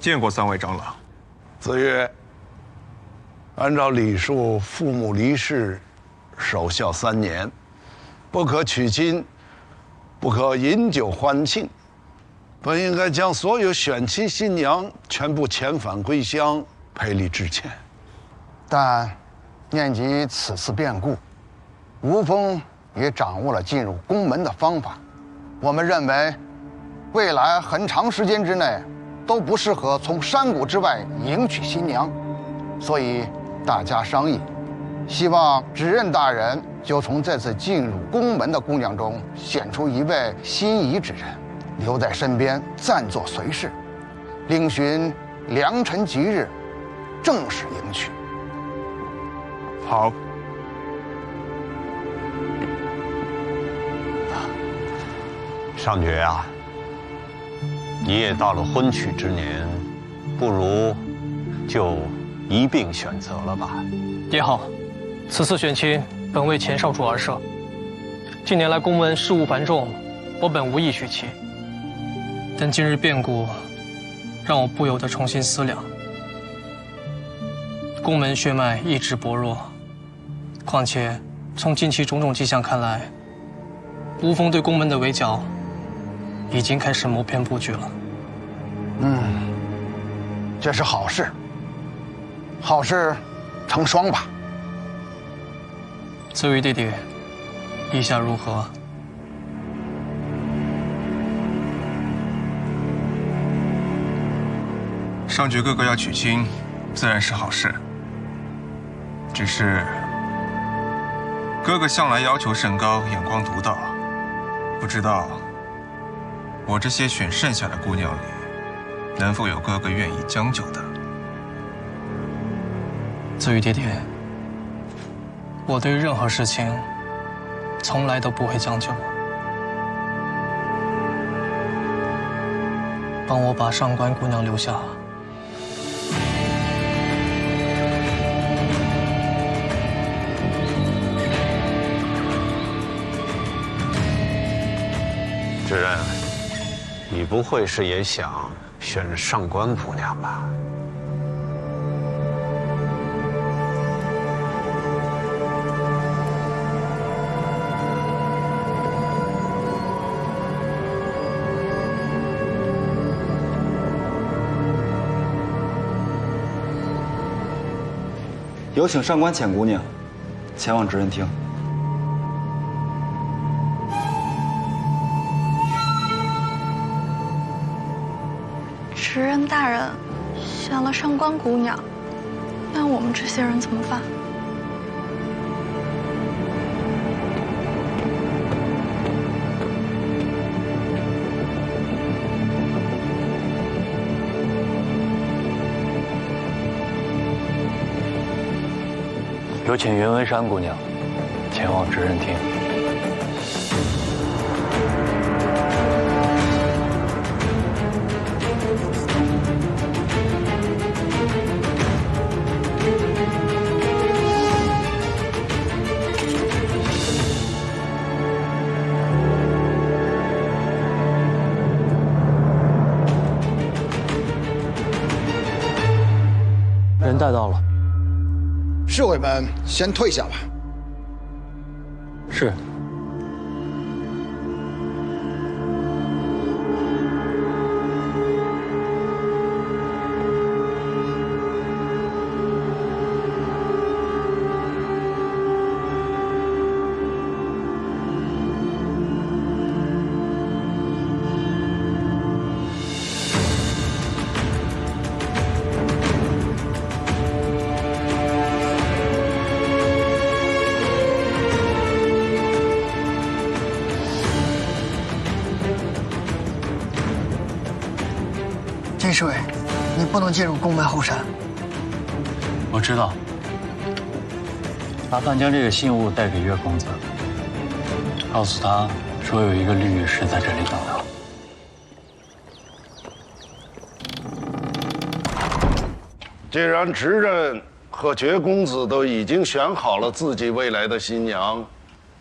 见过3位长老。子越，按照礼数，父母离世，守孝3年，不可娶亲，不可饮酒欢庆。本应该将所有选妻新娘全部遣返归乡，赔礼致歉。但念及此次变故，吴峰也掌握了进入宫门的方法。我们认为，未来很长时间之内都不适合从山谷之外迎娶新娘，所以大家商议，希望执任大人就从这次进入宫门的姑娘中选出一位心仪之人，留在身边暂作随侍，另寻良辰吉日，正式迎娶。好。上爵啊，你也到了婚娶之年，不如就一并选择了吧。也好，此次选亲本为前少主而设。近年来宫门事务繁重，我本无意许其。但今日变故，让我不由得重新思量。宫门血脉一直薄弱，况且从近期种种迹象看来，吴峰对宫门的围剿已经开始谋篇布局了。这是好事，好事成双吧。子羽弟弟，意下如何？上爵哥哥要娶亲，自然是好事。只是哥哥向来要求甚高，眼光独到，不知道我这些选剩下的姑娘里，能否有哥哥愿意将就的？子羽弟弟，我对任何事情从来都不会将就。帮我把上官姑娘留下。知人，你不会是也想选上官姑娘吧？有请上官浅姑娘前往执人厅。执人大人选了上官姑娘，那我们这些人怎么办？有请云纹山姑娘前往执人厅。人带到了。侍卫们先退下吧。是。金侍卫，你不能进入宫门后山。我知道。麻烦将这个信物带给岳公子，告诉他说有一个绿玉石在这里等他。既然执人和爵公子都已经选好了自己未来的新娘，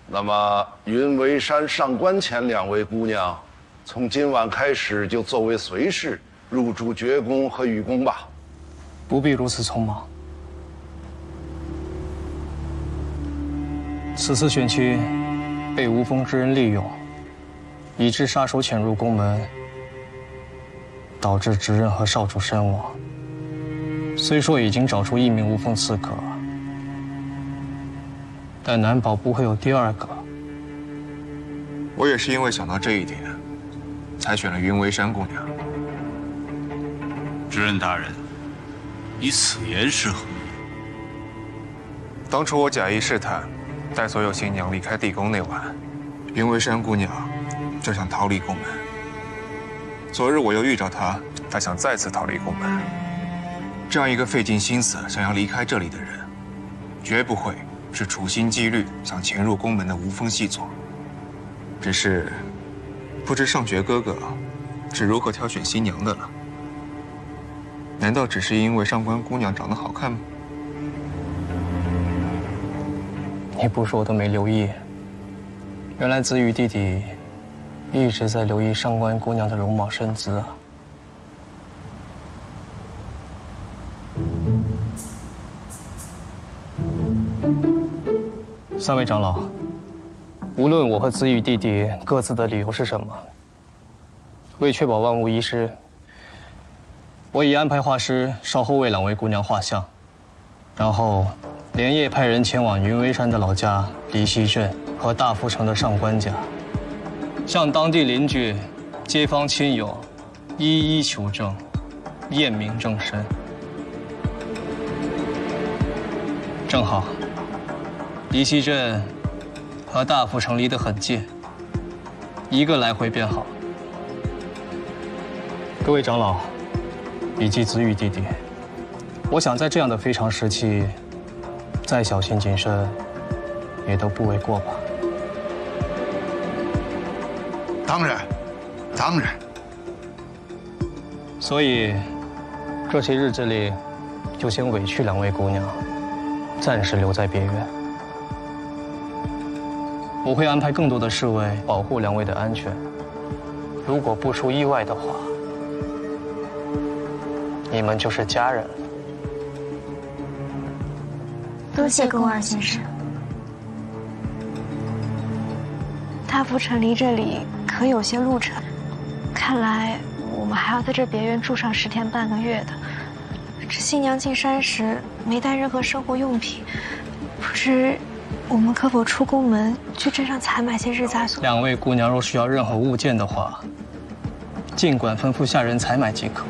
那么云为山、上官浅2位姑娘，从今晚开始就作为随侍，入主绝宫和禹宫吧。不必如此匆忙。此次选亲被无风之人利用，以致杀手潜入宫门，导致执刃和少主身亡。虽说已经找出1名无风刺客，但难保不会有第2个。我也是因为想到这一点，才选了云为山姑娘。执刃大人，以此言是何意？当初我假意试探，带所有新娘离开地宫那晚，云为山姑娘就想逃离宫门。昨日我又遇着她，她想再次逃离宫门。这样一个费尽心思想要离开这里的人，绝不会是处心积虑想潜入宫门的无风细作。只是，不知上爵哥哥是如何挑选新娘的了？难道只是因为上官姑娘长得好看吗？你不说我都没留意。原来子羽弟弟一直在留意上官姑娘的容貌身姿啊。3位长老，无论我和子羽弟弟各自的理由是什么，为确保万无一失，我已安排画师稍后为2位姑娘画像，然后连夜派人前往云微山的老家离溪镇和大富城的上官家，向当地邻居、街坊亲友一一求证，验明正身。正好，离溪镇和大富城离得很近，一个来回便好。各位长老，以及子羽弟弟，我想在这样的非常时期，再小心谨慎，也都不为过吧。当然，当然。所以，这些日子里，就先委屈2位姑娘，暂时留在边院。我会安排更多的侍卫保护2位的安全。如果不出意外的话，你们就是家人了。多谢宫二先生。大富城离这里可有些路程，看来我们还要在这别院住上10天半个月的。这新娘进山时没带任何生活用品，不知我们可否出宫门去镇上采买些日杂所？2位姑娘若需要任何物件的话，尽管吩咐下人采买即可。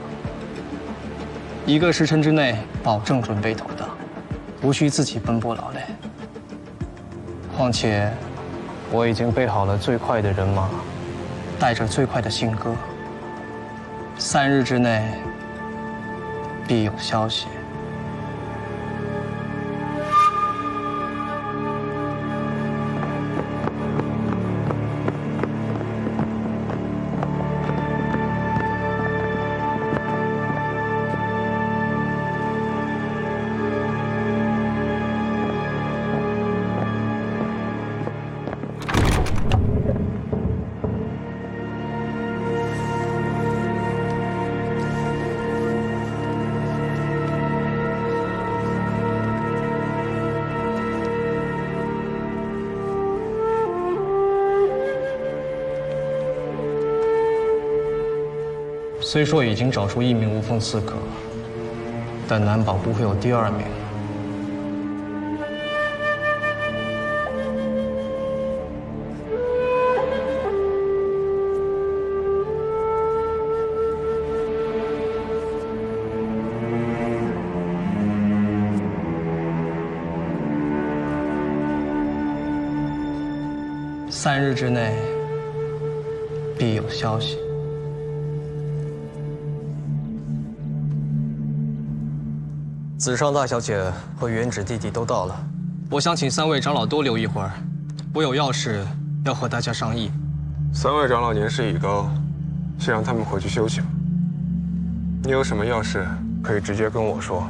1个时辰之内保证准备妥当，无需自己奔波劳累。况且，我已经备好了最快的人马，带着最快的信鸽。3日之内必有消息。虽说已经找出1名无风刺客，但难保不会有第2名。3日之内必有消息。子尚大小姐和原指弟弟都到了，我想请3位长老多留一会儿，我有要事要和大家商议。3位长老年事已高，先让他们回去休息吧。你有什么要事，可以直接跟我说。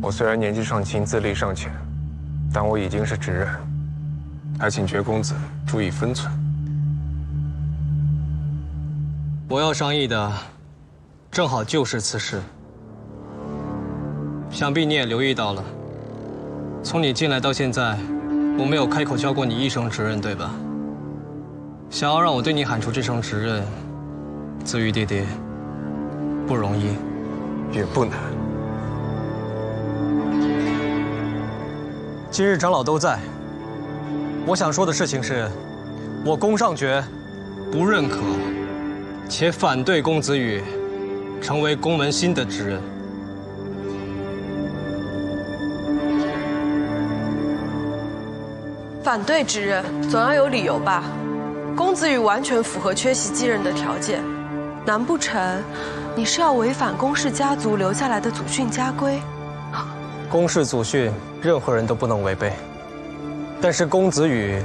我虽然年纪尚轻，资历尚浅，但我已经是执刃，还请爵公子注意分寸。我要商议的正好就是此事。想必你也留意到了，从你进来到现在，我没有开口叫过你一声执刃，对吧？想要让我对你喊出这声执刃，子玉爹爹，不容易，也不难。今日长老都在，我想说的事情是，我宫上爵不认可且反对公子羽成为宫门新的执刃。反对执刃总要有理由吧？公子羽完全符合缺席继任的条件，难不成你是要违反宫氏家族留下来的祖训家规？宫氏祖训，任何人都不能违背。但是公子羽，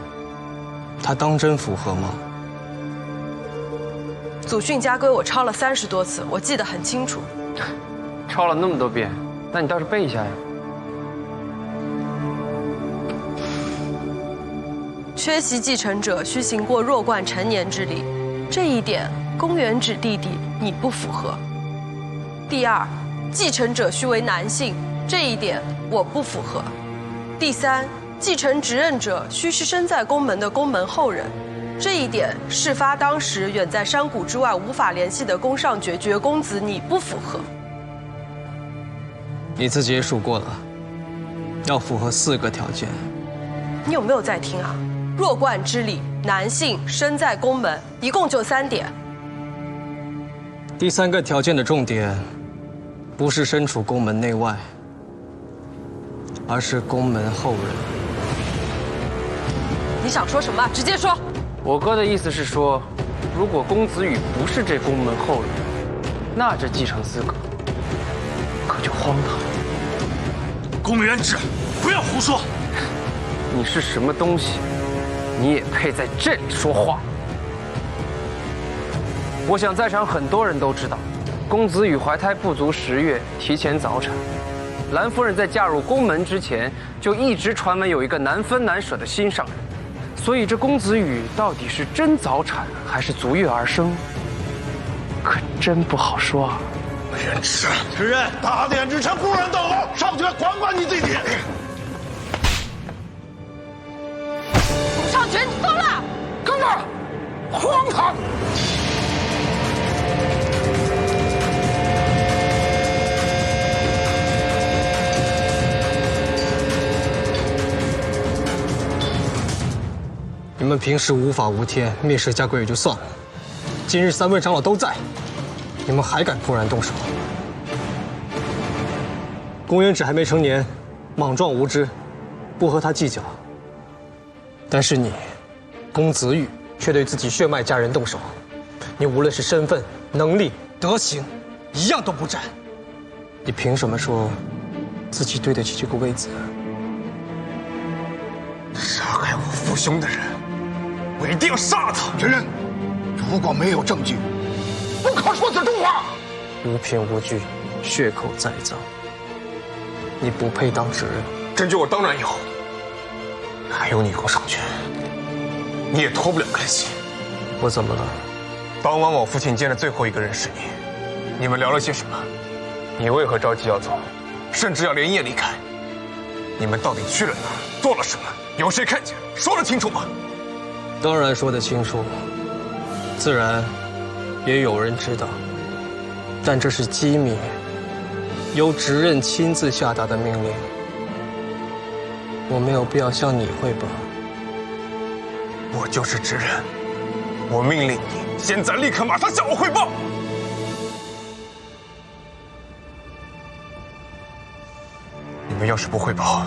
他当真符合吗？祖训家规我抄了30多次，我记得很清楚。抄了那么多遍，那你倒是背一下呀。缺席继承者需行过弱冠成年之礼，这一点公元指弟弟你不符合。第二，继承者须为男性，这一点我不符合。第三，继承执刃者须是身在宫门的宫门后人，这一点事发当时远在山谷之外无法联系的宫上爵爵公子你不符合。你自己也数过了，要符合4个条件。你有没有在听啊？弱冠之礼，男性，身在宫门，一共就3点。第3个条件的重点，不是身处宫门内外，而是宫门后人。你想说什么？直接说。我哥的意思是说，如果公子羽不是这宫门后人，那这继承资格可就荒唐了。公元止，不要胡说！你是什么东西？你也配在这里说话？我想在场很多人都知道，公子羽怀胎不足10月，提前早产。兰夫人在嫁入宫门之前，就一直传闻有一个难分难舍的心上人，所以这公子羽到底是真早产还是足月而生，可真不好说啊。元直，执刃，大典之前不容斗殴，上爵管管你自己。上爵，你疯了！哥哥，荒唐！你们平时无法无天，蔑视家规也就算了，今日3位长老都在，你们还敢突然动手？公元止还没成年，莽撞无知，不和他计较。但是你，公子羽却对自己血脉家人动手，你无论是身份、能力、德行，一样都不占。你凭什么说自己对得起这个位子？杀害我父兄的人，我一定要杀了他！决认，如果没有证据，不可说此重话。无凭无据，血口栽赃，你不配当执刃。证据我当然有。还有你宫上爵，你也脱不了干系。我怎么了？当晚我父亲见的最后一个人是你，你们聊了些什么？你为何着急要走，甚至要连夜离开？你们到底去了哪儿？做了什么？有谁看见？说得清楚吗？当然说得清楚，自然也有人知道，但这是机密，由执刃亲自下达的命令。我没有必要向你汇报。我就是执刃，我命令你现在立刻马上向我汇报。你们要是不汇报，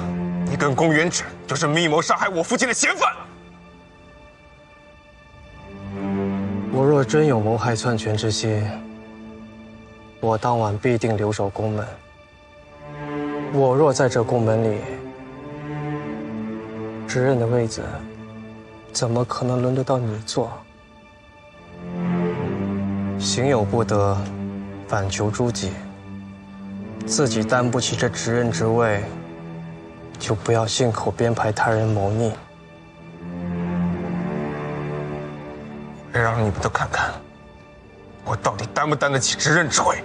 你跟公元止就是密谋杀害我父亲的嫌犯。我若真有谋害篡权之心，我当晚必定留守宫门。我若在这宫门里，执刃的位子，怎么可能轮得到你坐？行有不得，反求诸己。自己担不起这执刃之位，就不要信口编排他人谋逆。让你们都看看，我到底担不担得起执刃之灰？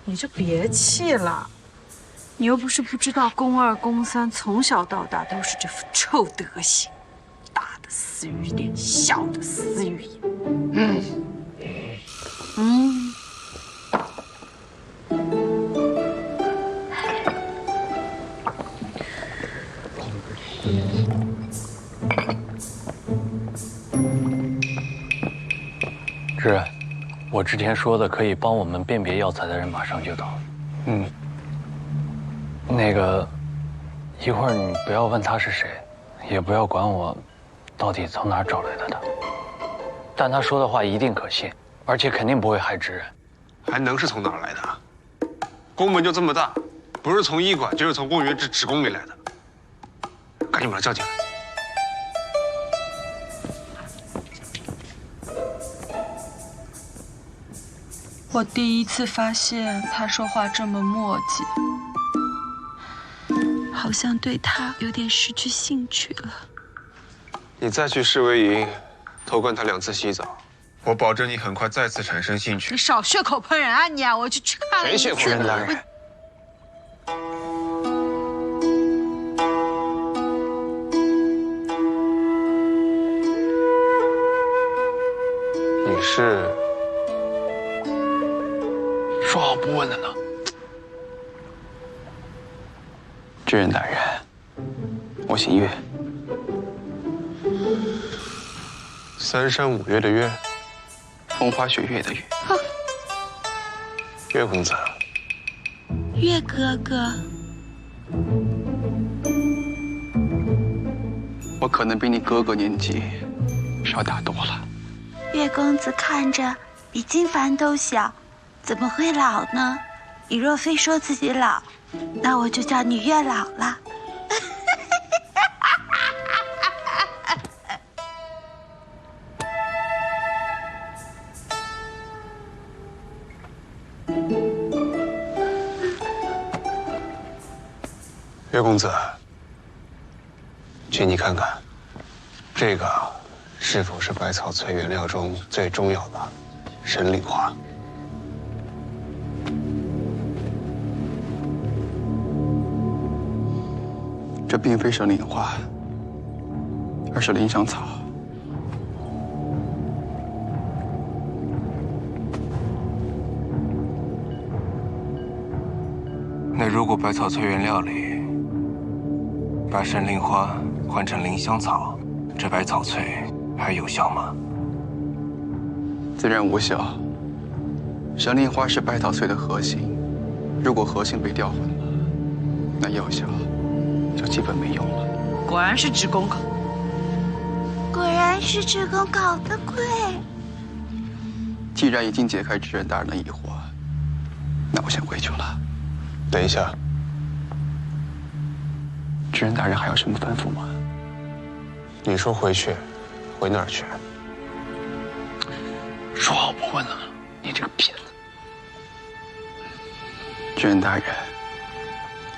你就别气了，你又不是不知道，宫二、宫三从小到大都是这副臭德行，大的死鱼脸，小的死鱼眼。知然，我之前说的可以帮我们辨别药材的人马上就到。那个，一会儿你不要问他是谁，也不要管我到底从哪儿找来的他。但他说的话一定可信，而且肯定不会害知然。还能是从哪儿来的？宫门就这么大，不是从医馆就是从宫原职宫里来的。赶紧把他叫进来。我第一次发现他说话这么磨叽，好像对他有点失去兴趣了。你再去侍卫营偷灌他2次洗澡，我保证你很快再次产生兴趣。你少血口喷人啊你啊！我就去看了一次。谁血口喷人？你是？说好不问的呢。知人大人，我姓岳。3山5岳的岳，风花雪月的月。岳公子，岳哥哥，我可能比你哥哥年纪少大多了。岳公子看着比金凡都小，怎么会老呢？你若非说自己老，那我就叫你岳老了。岳公子，请你看看，这个是否是百草萃原料中最重要的神灵花？这并非神灵花，而是灵香草。那如果百草萃原料里把神灵花换成灵香草，这百草萃还有效吗？自然无效。神灵花是百草萃的核心，如果核心被调换了，那药效就基本没用了。果然是职工搞，果然是职工搞的鬼。既然已经解开知人大人的疑惑，那我先回去了。等一下，知人大人还有什么吩咐吗？你说回去，回哪儿去？说好不问了，你这个骗子！知人大人，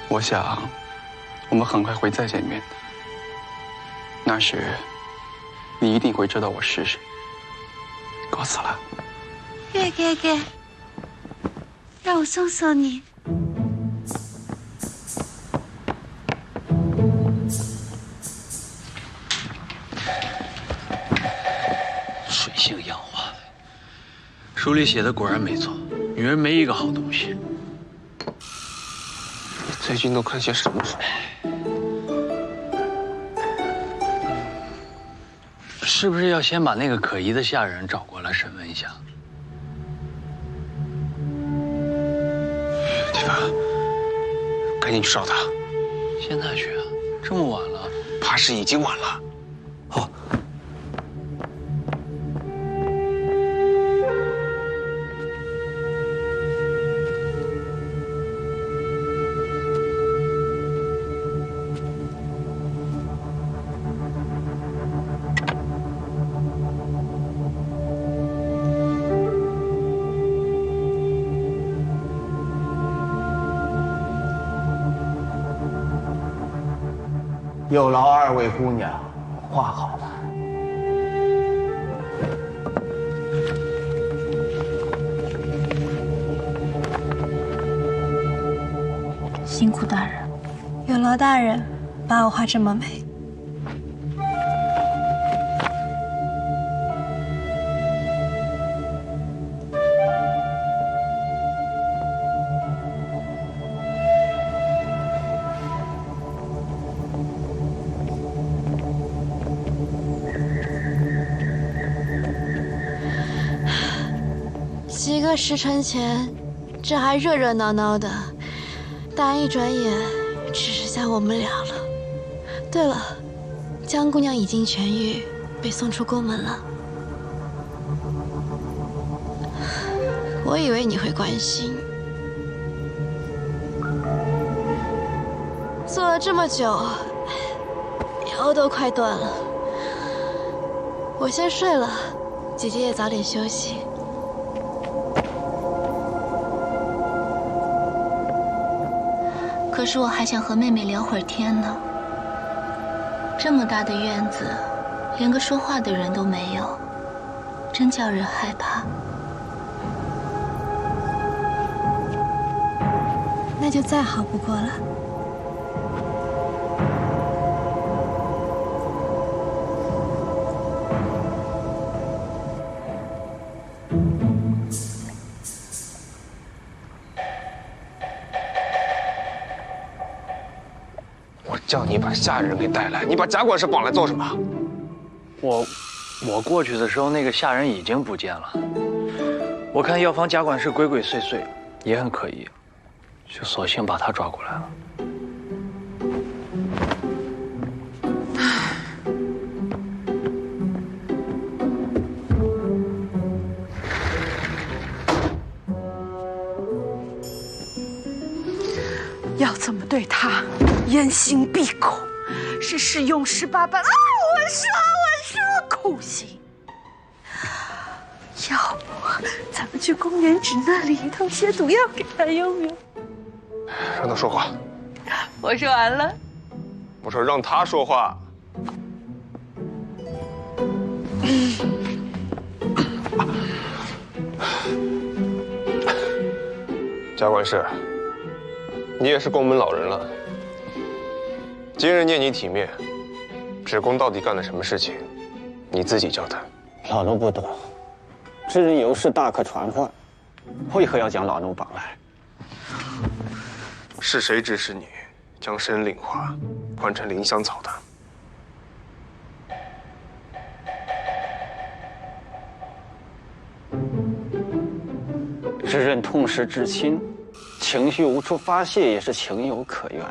我想我们很快会再见面的。那时，你一定会知道我是谁。告辞了。岳哥哥，让我送送你。水性杨花，书里写的果然没错，女人没一个好东西。你最近都看些什么书？是不是要先把那个可疑的下人找过来审问一下？提凡，赶紧去找他。现在去啊？这么晚了？怕是已经晚了。好。有劳二位姑娘，画好了。辛苦大人，有劳大人把我画这么美。几个时辰前，这还热热闹闹的，但一转眼，只剩下我们俩了。对了，江姑娘已经痊愈，被送出宫门了。我以为你会关心，坐了这么久，腰都快断了。我先睡了，姐姐也早点休息。可是我还想和妹妹聊会儿天呢。这么大的院子，连个说话的人都没有，真叫人害怕。那就再好不过了。叫你把下人给带来，你把贾管事绑来做什么？我过去的时候，那个下人已经不见了。我看药房贾管事鬼鬼祟祟，也很可疑，就索性把他抓过来了。要怎么对他严刑闭口，是使用18般我说酷刑。要不咱们去公园纸那里偷些毒药给他用用？让他说话。我说完了。我说让他说话。贾管事，你也是宫门老人了。今日念你体面，芷宫到底干了什么事情，你自己交代。老奴不懂，知人有事大可传唤，为何要将老奴绑来？是谁指使你将申令花换成林香草的？知人痛失至亲，情绪无处发泄也是情有可原，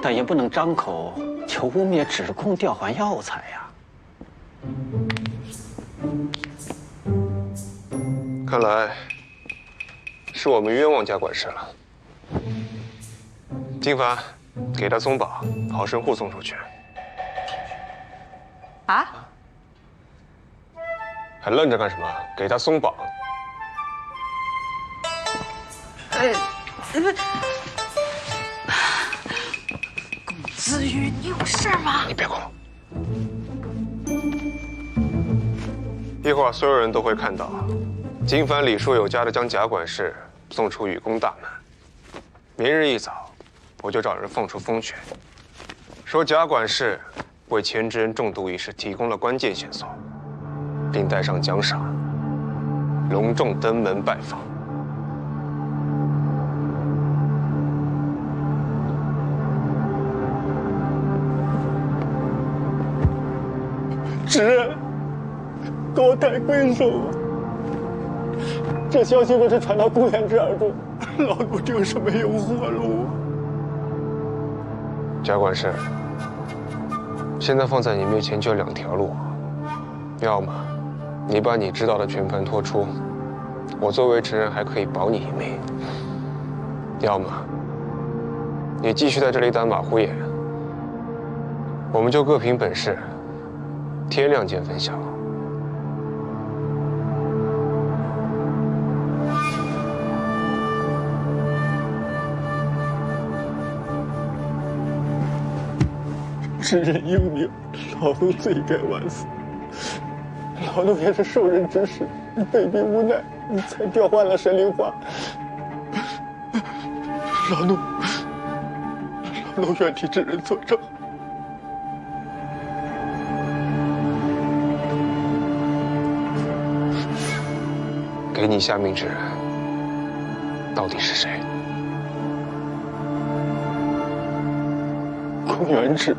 但也不能张口求污蔑芷宫调换药材呀。看来是我们冤枉贾管事了。金凡，给他松绑，好生护送出去。啊？还愣着干什么？给他松绑。龚子瑜，你有事吗？你别管我。一会儿所有人都会看到，金凡礼数有加的将贾管事送出雨宫大门。明日一早，我就找人放出风权，说贾管事为钱知恩中毒一事提供了关键线索，并带上奖赏，隆重登门拜访。主人，高抬贵手啊！这消息若是传到公元之耳中，老奴就是没有活路。贾管事，现在放在你面前就2条路，要么你把你知道的全盘托出，我作为臣人还可以保你一命；要么你继续在这里打马虎眼，我们就各凭本事，天亮见分晓。知人英明，老奴罪该万死。老奴也是受人指使，被逼无奈，才调换了神灵花。老奴愿替知人作证。给你下命之人到底是谁？公元之。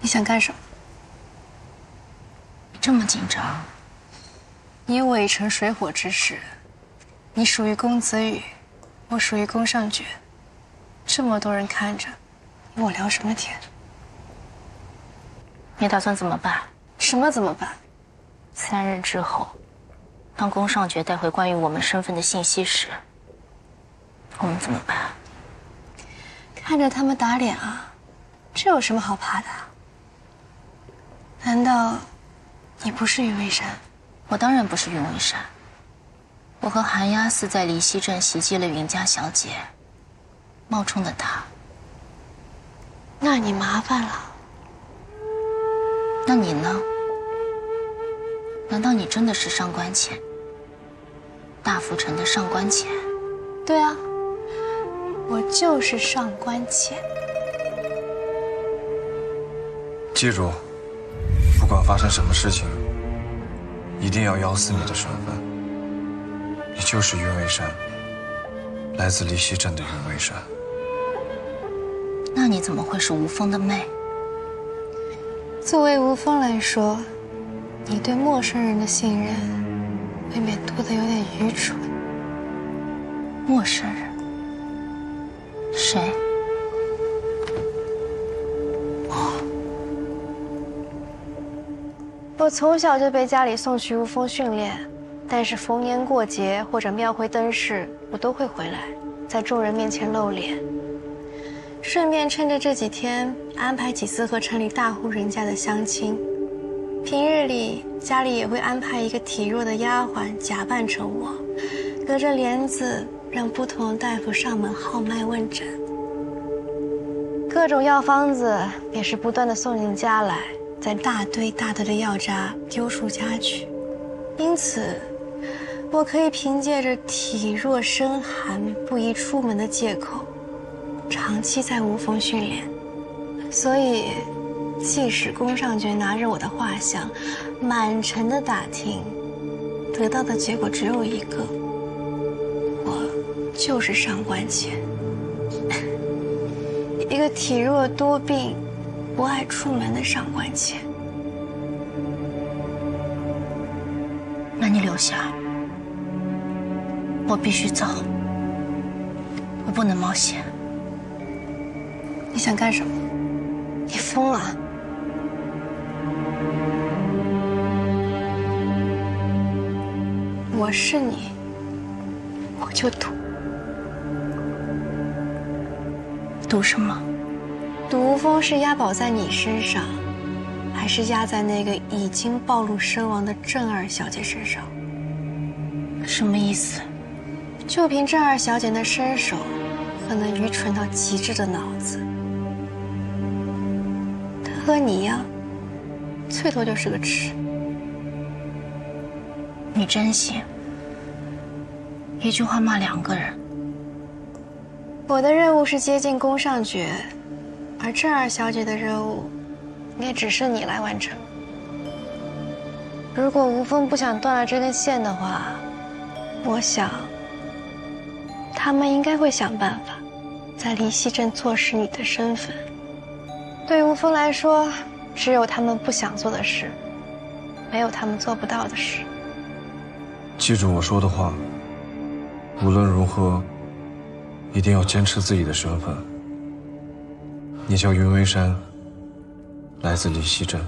你想干什么？这么紧张？你伪成水火之势，你属于公子羽，我属于宫上角，这么多人看着，你我聊什么天？你打算怎么办？什么怎么办？3日之后，当宫上角带回关于我们身份的信息时，我们怎么办？看着他们打脸啊，这有什么好怕的？难道你不是云为山？我当然不是云为山。我和寒鸦寺在离溪镇袭击了云家小姐，冒充的她。那你麻烦了。那你呢？难道你真的是上官浅？大福城的上官浅？对啊，我就是上官浅。记住，不管发生什么事情，一定要咬死你的身份。你就是云为山，来自离溪镇的云为山。那你怎么会是吴峰的妹？作为吴峰来说，你对陌生人的信任未免多得有点愚蠢。陌生人？谁？我从小就被家里送去吴峰训练，但是逢年过节或者庙会灯饰，我都会回来，在众人面前露脸。顺便趁着这几天安排几次和城里大户人家的相亲。平日里家里也会安排一个体弱的丫鬟假扮成我，隔着帘子让不同的大夫上门号脉问诊。各种药方子也是不断的送进家来，在大堆大堆的药渣丢出家去。因此，我可以凭借着体弱身寒不宜出门的借口，长期在吴峰训练。所以，即使宫上角拿着我的画像，满城的打听，得到的结果只有一个：我就是上官浅，一个体弱多病、不爱出门的上官浅。那你留下，我必须走，我不能冒险。你想干什么？你疯了？我是你，我就赌。赌什么？赌吴峰是押宝在你身上，还是押在那个已经暴露身亡的郑二小姐身上？什么意思？就凭郑二小姐那身手和那愚蠢到极致的脑子，她和你一样，最多就是个痴。你真行，一句话骂2个人。我的任务是接近宫上角，而郑二小姐的任务，应该只是你来完成。如果吴峰不想断了这根线的话，我想他们应该会想办法，在离溪镇错失你的身份。对于吴峰来说，只有他们不想做的事，没有他们做不到的事。记住我说的话，无论如何，一定要坚持自己的身份。你叫云微山，来自离溪镇。